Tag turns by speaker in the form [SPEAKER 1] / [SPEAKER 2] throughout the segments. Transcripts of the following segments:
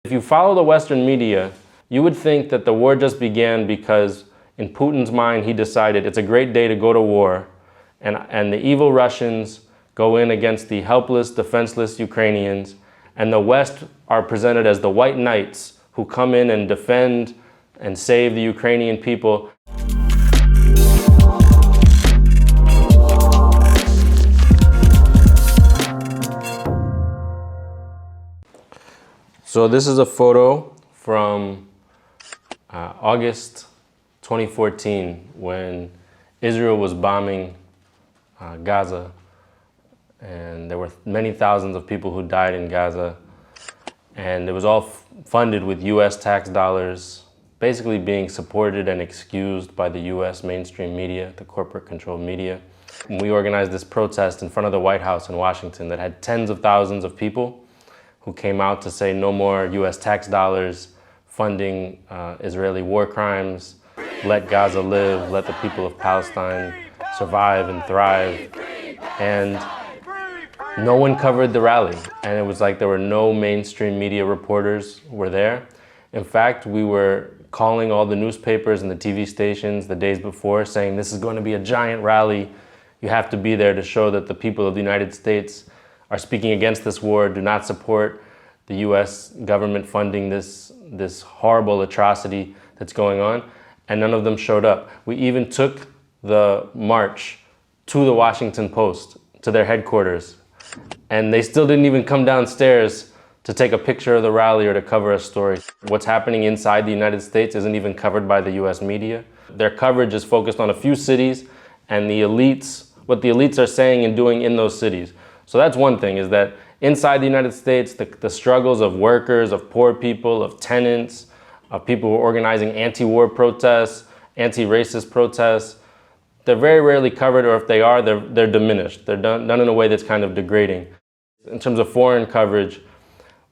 [SPEAKER 1] If you follow the Western media, you would think that the war just began because in Putin's mind he decided it's a great day to go to war, and the evil Russians go in against the helpless, defenseless Ukrainians, and the West are presented as the white knights who come in and defend and save the Ukrainian people. So this is a photo from August 2014 when Israel was bombing Gaza, and there were many thousands of people who died in Gaza, and it was all funded with US tax dollars, basically being supported and excused by the US mainstream media, the corporate controlled media. And we organized this protest in front of the White House in Washington that had tens of thousands of people who came out to say no more US tax dollars funding Israeli war crimes, let Gaza live, let the people of Palestine survive and thrive. And no one covered the rally, and it was like there were no mainstream media reporters were there. In fact, we were calling all the newspapers and the TV stations the days before saying this is going to be a giant rally. You have to be there to show that the people of the United States are speaking against this war, do not support the US government funding this horrible atrocity that's going on, and none of them showed up. We even took the march to the Washington Post, to their headquarters, and they still didn't even come downstairs to take a picture of the rally or to cover a story. What's happening inside the United States isn't even covered by the US media. Their coverage is focused on a few cities and the elites, what the elites are saying and doing in those cities. So that's one thing, is that inside the United States, the struggles of workers, of poor people, of tenants, of people who are organizing anti-war protests, anti-racist protests, they're very rarely covered, or if they are, they're diminished. They're done in a way that's kind of degrading. In terms of foreign coverage,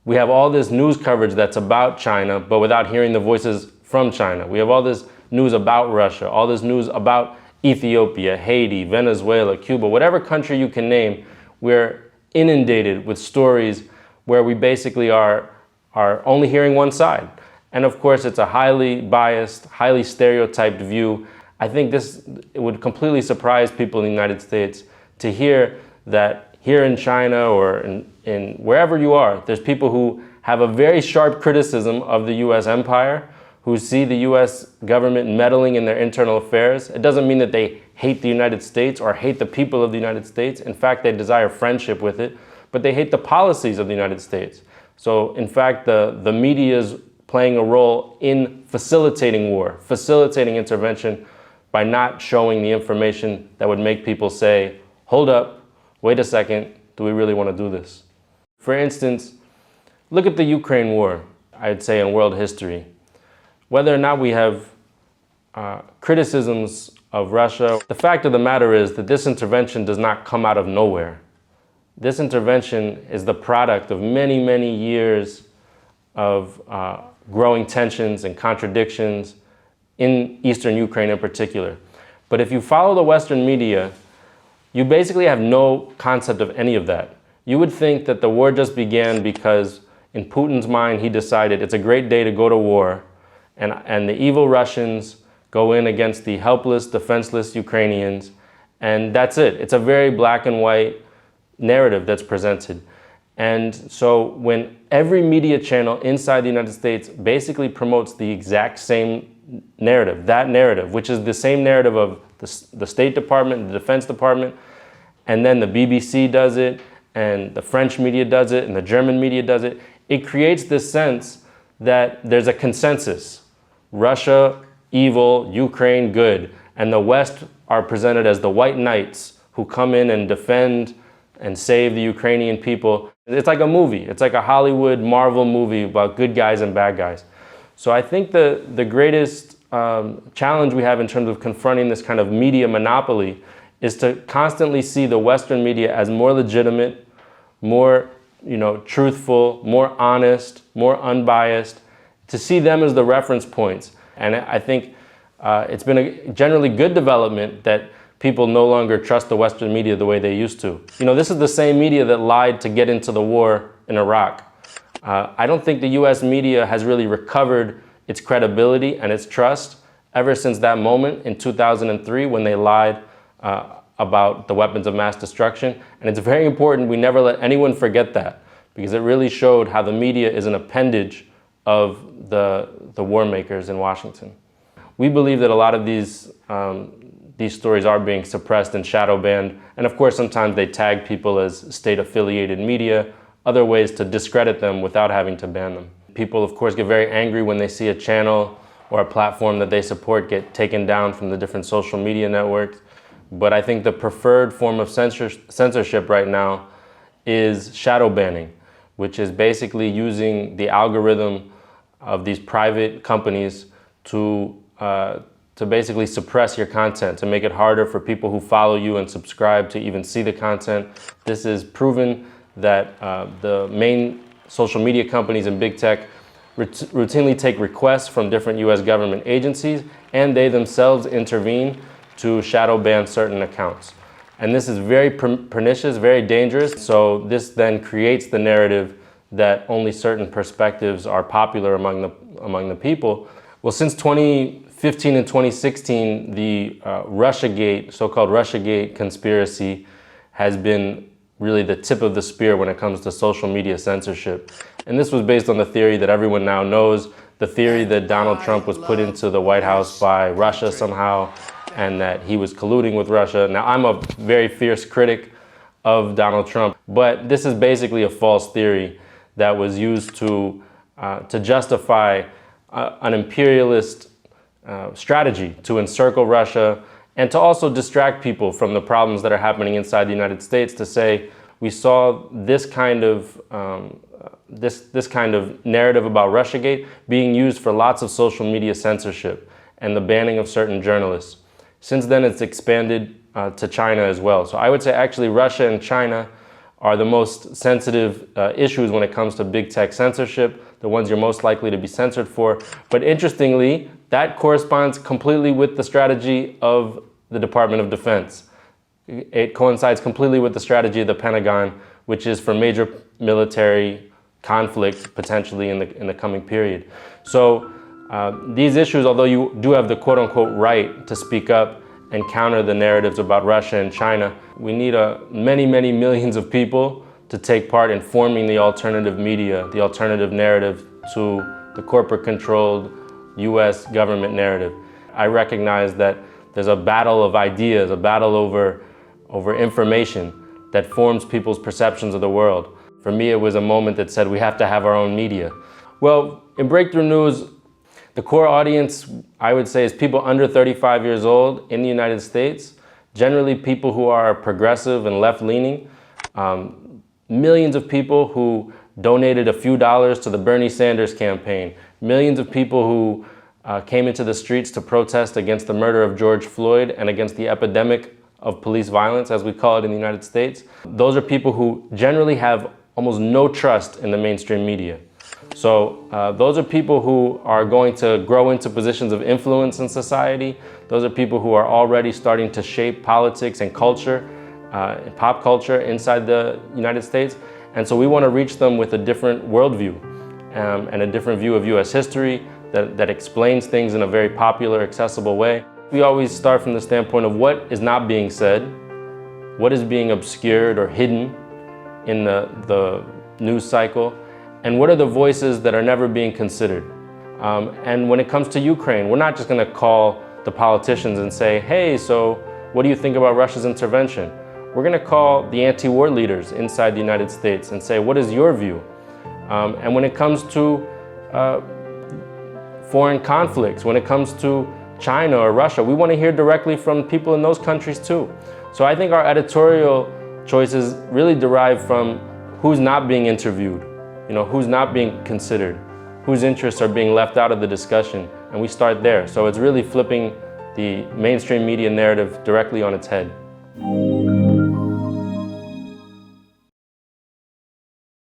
[SPEAKER 1] we have all this news coverage that's about China, but without hearing the voices from China. We have all this news about Russia, all this news about Ethiopia, Haiti, Venezuela, Cuba, whatever country you can name. We're inundated with stories where we basically are only hearing one side. And of course, it's a highly biased, highly stereotyped view. I think it would completely surprise people in the United States to hear that here in China or in wherever you are, there's people who have a very sharp criticism of the US empire, who see the US government meddling in their internal affairs. It doesn't mean that they hate the United States or hate the people of the United States. In fact, they desire friendship with it, but they hate the policies of the United States. So in fact, the media is playing a role in facilitating war, facilitating intervention, by not showing the information that would make people say, hold up, wait a second, do we really want to do this? For instance, look at the Ukraine war, I'd say, in world history. Whether or not we have criticisms of Russia, the fact of the matter is that this intervention does not come out of nowhere. This intervention is the product of many, many years of growing tensions and contradictions in eastern Ukraine in particular. But if you follow the Western media, you basically have no concept of any of that. You would think that the war just began because in Putin's mind he decided it's a great day to go to war, and the evil Russians go in against the helpless, defenseless Ukrainians, and that's it. It's a very black and white narrative that's presented. And so when every media channel inside the United States basically promotes the exact same narrative, that narrative, which is the same narrative of the State Department, the Defense Department, and then the BBC does it, and the French media does it, and the German media does it, it creates this sense that there's a consensus. Russia, evil, Ukraine, good, and the West are presented as the white knights who come in and defend and save the Ukrainian people. It's like a movie. It's like a Hollywood Marvel movie about good guys and bad guys. So I think the greatest challenge we have in terms of confronting this kind of media monopoly is to constantly see the Western media as more legitimate, more truthful, more honest, more unbiased, to see them as the reference points. And I think it's been a generally good development that people no longer trust the Western media the way they used to. This is the same media that lied to get into the war in Iraq. I don't think the US media has really recovered its credibility and its trust ever since that moment in 2003 when they lied about the weapons of mass destruction. And it's very important we never let anyone forget that, because it really showed how the media is an appendage of the war makers in Washington. We believe that a lot of these stories are being suppressed and shadow banned. And of course, sometimes they tag people as state-affiliated media, other ways to discredit them without having to ban them. People, of course, get very angry when they see a channel or a platform that they support get taken down from the different social media networks. But I think the preferred form of censorship right now is shadow banning, which is basically using the algorithm of these private companies to basically suppress your content, to make it harder for people who follow you and subscribe to even see the content. This is proven that the main social media companies and big tech routinely take requests from different US government agencies, and they themselves intervene to shadow ban certain accounts. And this is very pernicious, very dangerous. So this then creates the narrative that only certain perspectives are popular among the people. Well, since 2015 and 2016, the Russiagate, so-called Russiagate conspiracy has been really the tip of the spear when it comes to social media censorship. And this was based on the theory that everyone now knows, the theory that Donald Trump was put into the White House by Russia somehow, and that he was colluding with Russia. Now, I'm a very fierce critic of Donald Trump, but this is basically a false theory that was used to justify an imperialist strategy to encircle Russia and to also distract people from the problems that are happening inside the United States, to say we saw this kind of narrative about Russiagate being used for lots of social media censorship and the banning of certain journalists. Since then, it's expanded to China as well. So I would say actually Russia and China are the most sensitive issues when it comes to big tech censorship, the ones you're most likely to be censored for. But interestingly, that corresponds completely with the strategy of the Department of Defense. It coincides completely with the strategy of the Pentagon, which is for major military conflict potentially in the coming period. So these issues, although you do have the quote-unquote right to speak up and counter the narratives about Russia and China, we need many, many millions of people to take part in forming the alternative media, the alternative narrative to the corporate-controlled US government narrative. I recognize that there's a battle of ideas, a battle over information that forms people's perceptions of the world. For me, it was a moment that said we have to have our own media. Well, in Breakthrough News, the core audience, I would say, is people under 35 years old in the United States, generally people who are progressive and left-leaning, millions of people who donated a few dollars to the Bernie Sanders campaign, millions of people who came into the streets to protest against the murder of George Floyd and against the epidemic of police violence, as we call it in the United States. Those are people who generally have almost no trust in the mainstream media. So those are people who are going to grow into positions of influence in society. Those are people who are already starting to shape politics and culture, pop culture inside the United States. And so we want to reach them with a different worldview and a different view of US history that explains things in a very popular, accessible way. We always start from the standpoint of what is not being said, what is being obscured or hidden in the news cycle, and what are the voices that are never being considered. And when it comes to Ukraine, we're not just going to call the politicians and say, hey, so what do you think about Russia's intervention? We're going to call the anti-war leaders inside the United States and say, what is your view? And when it comes to foreign conflicts, when it comes to China or Russia, we want to hear directly from people in those countries too. So I think our editorial choices really derive from who's not being interviewed, who's not being considered, whose interests are being left out of the discussion, and we start there. So it's really flipping the mainstream media narrative directly on its head.